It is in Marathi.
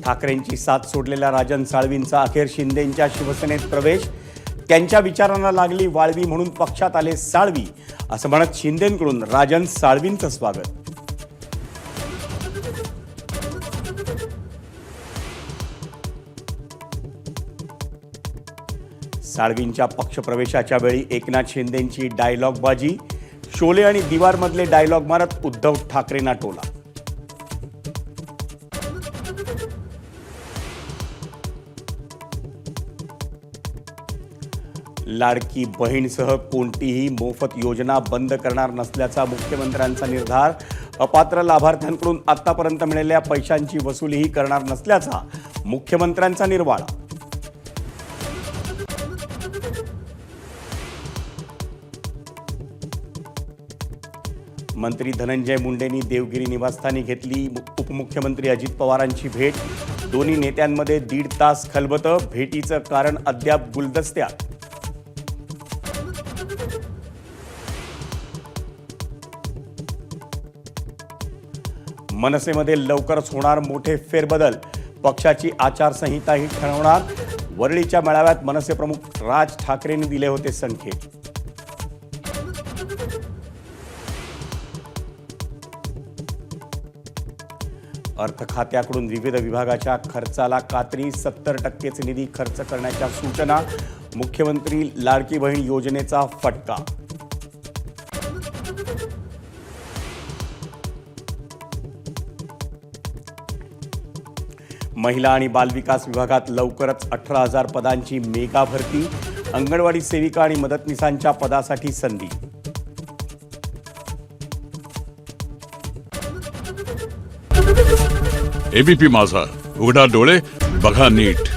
ठाकरेंची साथ सोडलेल्या राजन साळवींचा अखेर शिंदेंच्या शिवसेनेत प्रवेश। त्यांच्या विचारांना लागली वाळवी म्हणून पक्षात आले साळवी, असं म्हणत शिंदेंकडून राजन साळवींचं स्वागत। साळवींच्या पक्षप्रवेशाच्या वेळी एकनाथ शिंदेंची डायलॉगबाजी। शोले आणि दिवार मधले डायलॉग मारत उद्धव ठाकरेंना टोला। लाडकी बहीणसह कोणतीही मोफत योजना बंद करणार नसल्याचा मुख्यमंत्र्यांचा निर्धार। अपात्र लाभार्थ्यांकडून आतापर्यंत मिळालेल्या पैशांची वसुलीही करणार नसल्याचा मुख्यमंत्र्यांचा निर्वाळा। मंत्री धनंजय मुंडेंनी देवगिरी निवासस्थानी घेतली उपमुख्यमंत्री अजित पवारांची भेट। दोन्ही नेत्यांमध्ये 1.5 तास खलबतं। भेटीचं कारण अद्याप गुलदस्त्यात। मनसेमध्ये लवकरच होणार मोठे फेरबदल। पक्षाची आचारसंहिताही ठरवणार। वरळीच्या मेळाव्यात मनसे प्रमुख राज ठाकरेंनी दिले होते संकेत। अर्थ खात्याकडून विविध विभागाच्या खर्चाला कात्री। 70% निधी खर्च करण्याच्या सूचना। मुख्यमंत्री लाडकी बहीण योजनेचा फटका। महिला आणि बालविकास विभागात लवकरच 18,000 पदांची मेगा भरती। अंगणवाडी सेविका आणि मदतनीसांच्या पदासाठी संधी। एबीपी माझा, उघडा डोळे बघा नीट।